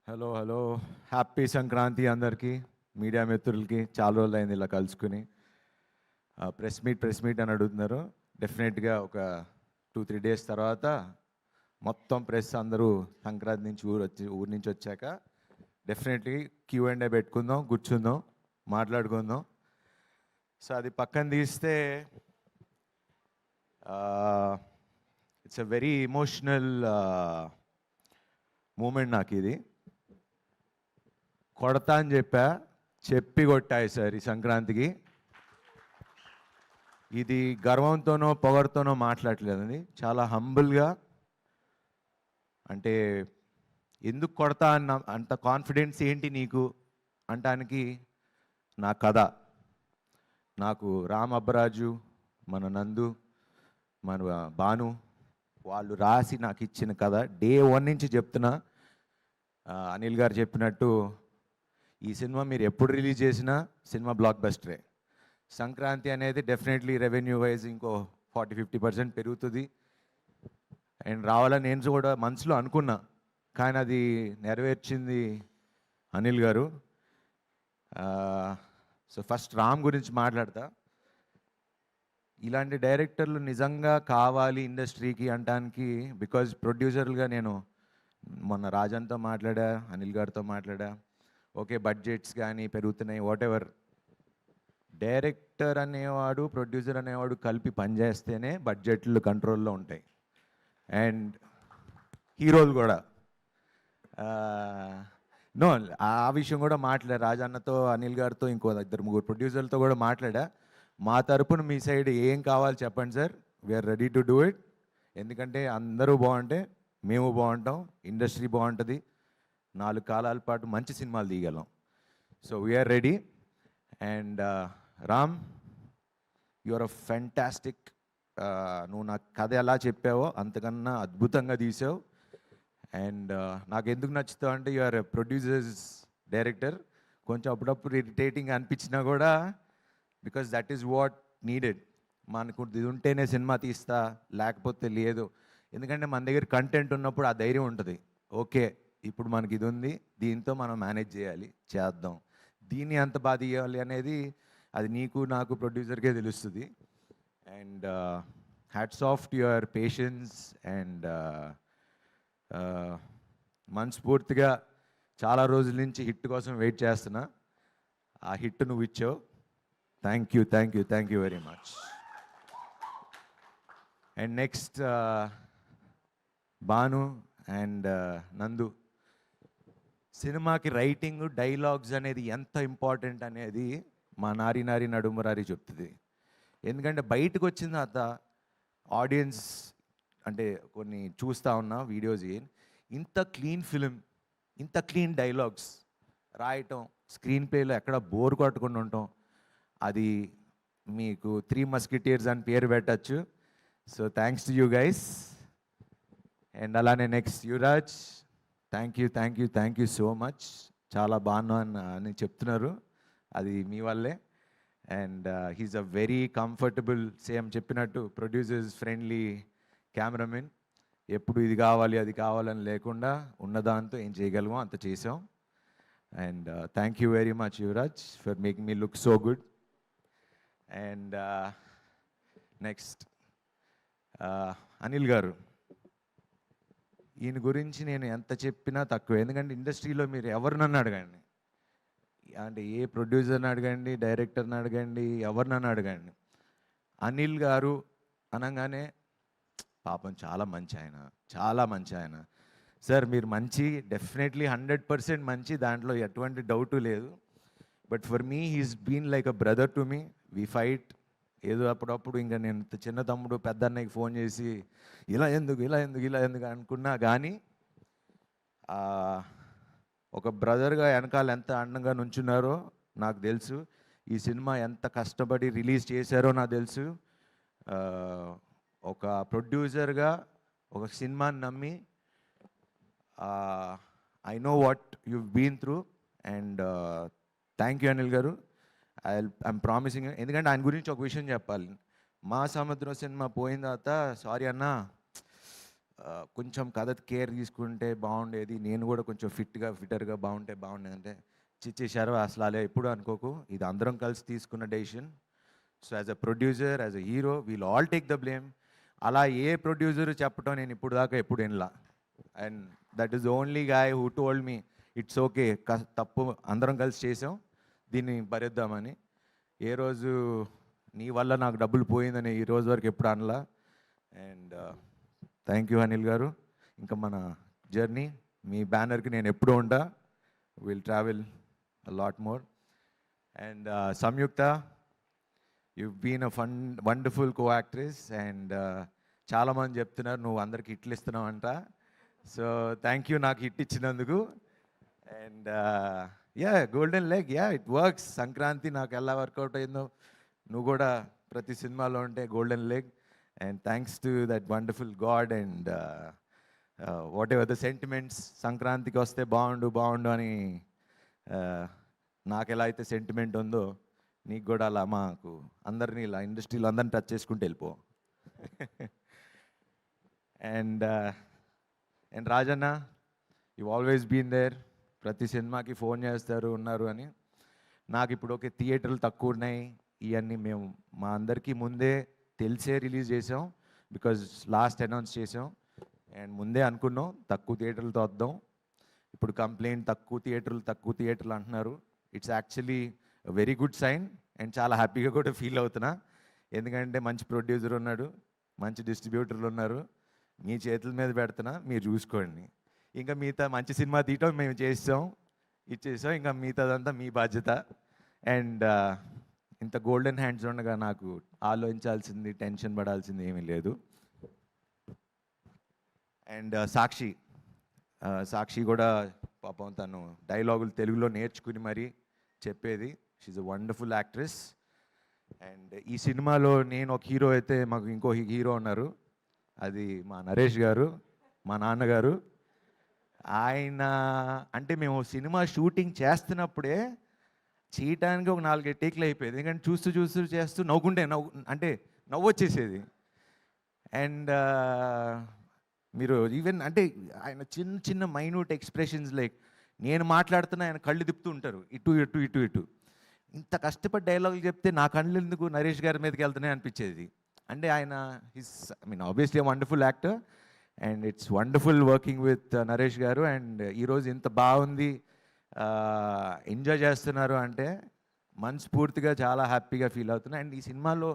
Hello hello happy Sankranti అందరికీ media మిత్రులకి చాలా రోజులు అయింది ఇలా కలుసుకుని ప్రెస్ మీట్ అని అడుగుతున్నారు. డెఫినెట్గా ఒక 2-3 డేస్ తర్వాత మొత్తం ప్రెస్ అందరూ సంక్రాంతి నుంచి ఊరి నుంచి వచ్చాక డెఫినెట్లీ Q&A పెట్టుకుందాం, కూర్చుందాం, మాట్లాడుకుందాం. సో అది పక్కన తీస్తే it's a very emotional moment నాకు ఇది. కొడతా అని చెప్పి కొట్టాయి సార్ ఈ సంక్రాంతికి. ఇది గర్వంతోనో పొగరుతోనో మాట్లాడలేదండి, చాలా హంబుల్గా. అంటే ఎందుకు కొడతా అన్న అంత కాన్ఫిడెన్స్ ఏంటి నీకు అంటానికి నా కథ. నాకు రామ్ అబ్బరాజు, మన నందు, మన భాను వాళ్ళు రాసి నాకు ఇచ్చిన కథ. డే 1 నుంచి చెప్తున్నా, అనిల్ గారు చెప్పినట్టు ఈ సినిమా మీరు ఎప్పుడు రిలీజ్ చేసినా సినిమా బ్లాక్ బస్టరే. సంక్రాంతి అనేది డెఫినెట్లీ రెవెన్యూ వైజ్ ఇంకో 40-50% పెరుగుతుంది అండ్ రావాలని నేను కూడా మనసులో అనుకున్నా. కానీ అది నెరవేర్చింది అనిల్ గారు. సో ఫస్ట్ రామ్ గురించి మాట్లాడతా. ఇలాంటి డైరెక్టర్లు నిజంగా కావాలి ఇండస్ట్రీకి అంటానికి. బికాజ్ ప్రొడ్యూసర్లుగా నేను మొన్న రాజన్తో మాట్లాడా, అనిల్ గారితో మాట్లాడా. ఓకే, బడ్జెట్స్ కానీ పెరుగుతున్నాయి, వాట్ ఎవర్. డైరెక్టర్ అనేవాడు, ప్రొడ్యూసర్ అనేవాడు కలిపి పనిచేస్తేనే బడ్జెట్లు కంట్రోల్లో ఉంటాయి. అండ్ హీరోలు కూడా నో, ఆ విషయం కూడా మాట్లాడా రాజన్నతో, అనిల్ గారితో, ఇంకో 2-3 ప్రొడ్యూసర్లతో కూడా మాట్లాడా. మా తరపున మీ సైడ్ ఏం కావాలి చెప్పండి sir, we're ready to do it. ఎందుకంటే అందరూ బాగుంటే మేము బాగుంటాం, ఇండస్ట్రీ బాగుంటుంది, 4 కాలాల పాటు మంచి సినిమాలు తీయగలం. So we're ready. And Ram, you are a fantastic. నువ్వు నాకు కథ ఎలా చెప్పావో అంతకన్నా అద్భుతంగా తీసావు. అండ్ నాకు ఎందుకు నచ్చుతావు అంటే you are a producers director. కొంచెం అప్పుడప్పుడు ఇరిటేటింగ్ అనిపించినా కూడా, because that is what needed. మనకు ఇది ఉంటేనే సినిమా తీస్తా, లేకపోతే లేదు. ఎందుకంటే మన దగ్గర కంటెంట్ ఉన్నప్పుడు ఆ ధైర్యం ఉంటుంది. ఓకే, ఇప్పుడు మనకి ఇది ఉంది, దీంతో మనం మేనేజ్ చేయాలి, చేద్దాం, దీన్ని ఎంత బాగా తీయాలి అనేది అది నీకు నాకు ప్రొడ్యూసర్కే తెలుస్తుంది. And hats off to your patience. And మనస్ఫూర్తిగా చాలా రోజుల నుంచి హిట్ కోసం వెయిట్ చేస్తున్నా. ఆ హిట్ నువ్వు ఇచ్చావు. Thank you very much. And next Bhanu and నందు. సినిమాకి రైటింగ్, డైలాగ్స్ అనేది ఎంత ఇంపార్టెంట్ అనేది మా నారి నడుమరారి చెప్తుంది. ఎందుకంటే బయటకు వచ్చిన తర్వాత ఆడియన్స్ అంటే కొన్ని చూస్తూ ఉన్నా వీడియోస్, ఇంత క్లీన్ ఫిలిం, ఇంత క్లీన్ డైలాగ్స్ రాయటం, స్క్రీన్ ప్లేలో ఎక్కడ బోర్ కొట్టకుండా ఉండటం, అది మీకు 3 మస్కిటీర్స్ అని పేరు పెట్టచ్చు. So thanks to you guys. And అలానే next Yuvraj, thank you so much. చాలా బాగున్నా అని చెప్తున్నారు, అది మీ వల్లే. And he's a very comfortable, same చెప్పినట్టు ప్రొడ్యూసర్స్ ఫ్రెండ్లీ కెమెరామెన్. ఎప్పుడు ఇది కావాలి అది కావాలని లేకుండా ఉన్నదాంతో ఏం చేయగలమో అంత చేసాం. And thank you very much Yuvraj for making me look so good. And next Anil గారు. ఈయన గురించి నేను ఎంత చెప్పినా తక్కువ. ఎందుకంటే ఇండస్ట్రీలో మీరు ఎవరినన్నా అడగండి, అంటే ఏ ప్రొడ్యూసర్ని అడగండి, డైరెక్టర్ని అడగండి, ఎవరినన్నా అడగండి, అనిల్ గారు అనగానే పాపం చాలా మంచి ఆయన, చాలా మంచి ఆయన. సార్ మీరు మంచి, డెఫినెట్లీ 100% మంచి, దాంట్లో ఎటువంటి డౌటు లేదు. But for me he's been like a brother to me. We fight. ఏదో అప్పుడప్పుడు ఇంకా నేను చిన్న తమ్ముడు పెద్ద అన్నయ్యకి ఫోన్ చేసి ఇలా ఎందుకు అనుకున్నా కానీ, ఒక బ్రదర్గా వెనకాల ఎంత అండంగా నుంచున్నారో నాకు తెలుసు. ఈ సినిమా ఎంత కష్టపడి రిలీజ్ చేశారో నాకు తెలుసు. ఒక ప్రొడ్యూసర్గా ఒక సినిమాని నమ్మి, I know what you been through. And thank you Anil garu. I'm promising. ఎందుకంటే ఆయన గురించి ఒక విషయం చెప్పాలి. మా సముద్రం సినిమా పోయిన తర్వాత, సారీ అన్న, కొంచెం కథ కేర్ తీసుకుంటే బాగుండేది, నేను కూడా కొంచెం ఫిట్టర్గా బాగుంటే బాగుండేది అంటే చిచ్చేశారు. అసలు అలా ఎప్పుడు అనుకోకు, ఇది అందరం కలిసి తీసుకున్న decision. So as a producer, as a hero, we'll all take the blame. అలా ఏ ప్రొడ్యూసర్ చెప్పడం నేను ఇప్పుడు దాకా ఎప్పుడు వినలా. And that is only guy who told me it's okay, తప్పు అందరం కలిసి చేసాం, దీన్ని భరిద్దామని. ఏ రోజు నీ వల్ల నాకు డబ్బులు పోయిందని ఈ రోజు వరకు ఎప్పుడు అనలా. అండ్ థ్యాంక్ యూ అనిల్ గారు. ఇంకా మన జర్నీ, మీ బ్యానర్కి నేను ఎప్పుడూ ఉంటా. Will travel lot more. And Samyuktha, you've been a wonderful co-actress, and చాలామంది చెప్తున్నారు నువ్వు అందరికి హిట్లు ఇస్తున్నావు అంట. సో థ్యాంక్ యూ నాకు హిట్ ఇచ్చినందుకు. And yeah, golden leg, yeah it works. Sankranti నాకు ఎలా వర్కౌట్ అయిందో నువ్వు కూడా ప్రతి సినిమాలో ఉంటే golden leg. And thanks to that wonderful God. And what ever the sentiments, సంక్రాంతికి వస్తే బాగుండు అని నాకు ఎలా అయితే సెంటిమెంట్ ఉందో నీకు కూడా అలా మాకు అందరినీ ఇలా ఇండస్ట్రీలో అందరిని టచ్ చేసుకుంటూ వెళ్ళిపో. And Rajanna, you always been there. ప్రతి సినిమాకి ఫోన్ చేస్తారు, ఉన్నారు అని. నాకు ఇప్పుడు ఓకే థియేటర్లు తక్కువ ఉన్నాయి, ఇవన్నీ మేము మా అందరికీ ముందే తెలిసే రిలీజ్ చేసాం, బికాజ్ లాస్ట్ అనౌన్స్ చేసాం. అండ్ ముందే అనుకున్నాం తక్కువ థియేటర్లతో వద్దాం. ఇప్పుడు కంప్లైంట్ తక్కువ థియేటర్లు అంటున్నారు. It's actually very good sign. And చాలా హ్యాపీగా కూడా ఫీల్ అవుతున్నా, ఎందుకంటే మంచి ప్రొడ్యూసర్ ఉన్నాడు, మంచి డిస్ట్రిబ్యూటర్లు ఉన్నారు. మీ చేతుల మీద పెడుతున్నా, మీరు చూసుకోండి. ఇంకా మిగతా మంచి సినిమా తీయటం మేము ఇచ్చేసాం, ఇంకా మిగతాదంతా మీ బాధ్యత. అండ్ ఇంత గోల్డెన్ హ్యాండ్స్ ఉండగా నాకు ఆలోచించాల్సింది, టెన్షన్ పడాల్సింది ఏమీ లేదు. అండ్ సాక్షి కూడా పాపం తను డైలాగులు తెలుగులో నేర్చుకుని మరీ చెప్పేది. She's a wonderful actress. And ఈ సినిమాలో నేను ఒక హీరో అయితే మాకు ఇంకో హీరో ఉన్నారు, అది మా నరేష్ గారు, మా నాన్నగారు. ఆయన అంటే మేము సినిమా షూటింగ్ చేస్తున్నప్పుడే చేయటానికి ఒక 4-5 టేక్లు అయిపోయేది, ఎందుకంటే చూస్తూ చేస్తూ నవ్వు వచ్చేసేది. అండ్ మీరు ఈవెన్ అంటే ఆయన చిన్న మైన్యూట్ ఎక్స్ప్రెషన్స్, లైక్ నేను మాట్లాడుతున్నా ఆయన కళ్ళు తిప్పుతూ ఉంటారు ఇటు. ఇంత కష్టపడి డైలాగులు చెప్తే నా కళ్ళు ఎందుకు నరేష్ గారి మీదకి వెళ్తున్నాయి అనిపించేది. అంటే ఆయన obviously wonderful actor. And it's wonderful working with Naresh గారు. అండ్ ఈరోజు ఇంత బాగుంది, ఎంజాయ్ చేస్తున్నారు అంటే మనస్ఫూర్తిగా చాలా హ్యాపీగా ఫీల్ అవుతున్నా. అండ్ ఈ సినిమాలో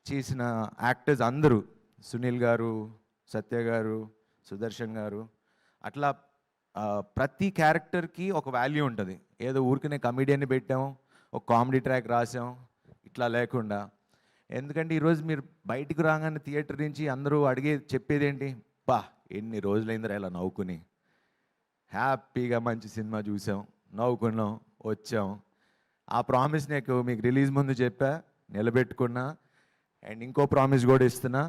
చేసిన యాక్టర్స్ అందరూ, సునీల్ గారు, సత్య గారు, సుదర్శన్ గారు, అట్లా ప్రతి క్యారెక్టర్కి ఒక వాల్యూ ఉంటుంది. ఏదో ఊరికనే కమెడియన్ని పెట్టాం, ఒక కామెడీ ట్రాక్ రాసాం, ఇట్లా లేకుండా. ఎందుకంటే ఈరోజు మీరు బయటికి రాగానే థియేటర్ నుంచి అందరూ చెప్పేది ఏంటి, ఎన్ని రోజులైందిరా ఇలా నవ్వుకుని, హ్యాపీగా మంచి సినిమా చూసాం, నవ్వుకున్నాం, వచ్చాం. ఆ ప్రామిస్ మీకు రిలీజ్ ముందు చెప్పా, నిలబెట్టుకున్నా. అండ్ ఇంకో ప్రామిస్ కూడా ఇస్తున్నా,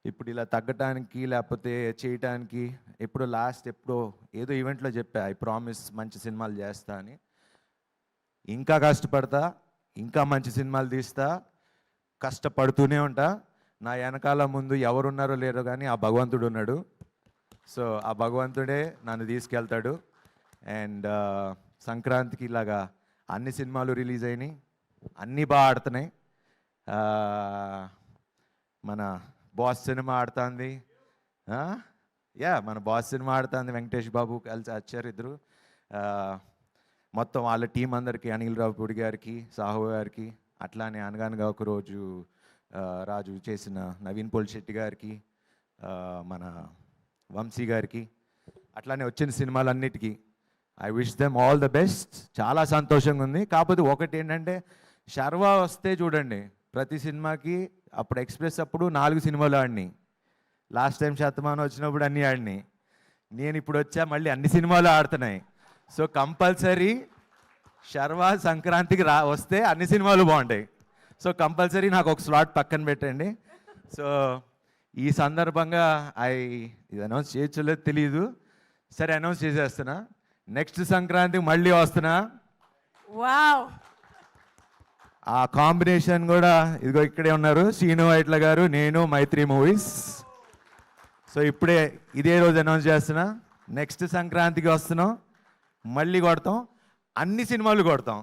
ఇప్పుడు ఇలా తగ్గటానికి లేకపోతే చేయటానికి ఎప్పుడో ఏదో ఈవెంట్లో చెప్పా, ఐ ప్రామిస్ మంచి సినిమాలు చేస్తా అని. ఇంకా కష్టపడతా, ఇంకా మంచి సినిమాలు తీస్తా, కష్టపడుతూనే ఉంటా. నా వెనకాల ముందు ఎవరున్నారో లేరో కానీ ఆ భగవంతుడు ఉన్నాడు. సో ఆ భగవంతుడే నన్ను తీసుకెళ్తాడు. అండ్ సంక్రాంతికి ఇలాగా అన్ని సినిమాలు రిలీజ్ అయినాయి, అన్నీ బాగా ఆడుతున్నాయి. మన బాస్ సినిమా ఆడుతుంది, మన బాస్ సినిమా ఆడుతుంది, వెంకటేష్ బాబు కలిసి వచ్చారు ఇద్దరు. మొత్తం వాళ్ళ టీం అందరికీ, అనిల్ రావుపూడి గారికి, సాహు గారికి, అట్లానే అనగానగా ఒక రోజు రాజు చేసిన నవీన్ పోల్శెట్టి గారికి, మన వంశీ గారికి, అట్లానే వచ్చిన సినిమాలన్నిటికీ I wish them all the best. చాలా సంతోషంగా ఉంది. కాకపోతే ఒకటి ఏంటంటే, శర్వా వస్తే చూడండి ప్రతి సినిమాకి, అప్పుడు ఎక్స్ప్రెస్ అప్పుడు 4 సినిమాలు ఆడినాయి, లాస్ట్ టైం శతమానం వచ్చినప్పుడు అన్నీ ఆడినాయి, నేను ఇప్పుడు వచ్చా మళ్ళీ అన్ని సినిమాలు ఆడుతున్నాయి. సో కంపల్సరీ శర్వా సంక్రాంతికి వస్తే అన్ని సినిమాలు బాగుంటాయి. సో కంపల్సరీ నాకు ఒక స్లాట్ పక్కన పెట్టండి. సో ఈ సందర్భంగా ఇది అనౌన్స్ చేయొచ్చలేదు తెలియదు, సరే అనౌన్స్ చేసేస్తున్నా, నెక్స్ట్ సంక్రాంతికి మళ్ళీ వస్తున్నా. వావ్, ఆ కాంబినేషన్ కూడా ఇదిగో ఇక్కడే ఉన్నారు, శ్రీను వైట్ల గారు, నేను, మైత్రి మూవీస్. సో ఇప్పుడే ఇదే రోజు అనౌన్స్ చేస్తున్నా, నెక్స్ట్ సంక్రాంతికి వస్తున్నాం, మళ్ళీ కొడతాం, అన్ని సినిమాలు కొడతాం.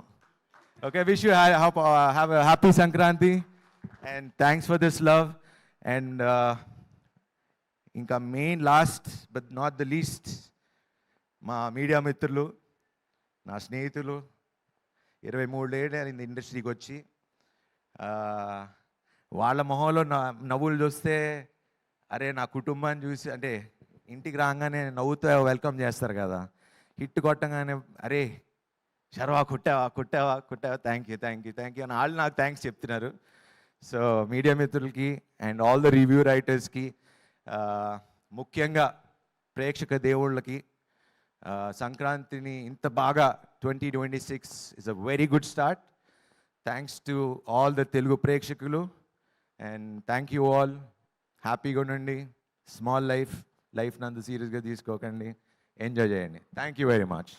Okay, wish you have happy Sankranti and thanks for this love. And ఇంకా main last but not the least, మా మీడియా మిత్రులు, నా స్నేహితులు, 23 ఏళ్ళు అయింది ఇండస్ట్రీకి వచ్చి. వాళ్ళ మొహంలో నవ్వులు చూస్తే, అరే నా కుటుంబాన్ని చూసి, అంటే ఇంటికి రాగానే నవ్వుతూ వెల్కమ్ చేస్తారు కదా, హిట్ కొట్టగానే అరే శర్వా కుట్టావా థ్యాంక్ యూ అని వాళ్ళు నాకు థ్యాంక్స్ చెప్తున్నారు. సో మీడియా మిత్రులకి అండ్ ఆల్ ద రివ్యూ రైటర్స్కి, ముఖ్యంగా ప్రేక్షక దేవుళ్ళకి, సంక్రాంతిని ఇంత బాగా 2026 is a very good start. Thanks to all the Telugu ప్రేక్షకులు అండ్ థ్యాంక్ యూ ఆల్. హ్యాపీగా ఉండండి, స్మాల్ లైఫ్ నంత సీరియస్గా తీసుకోకండి, ఎంజాయ్ చేయండి. Thank you very much.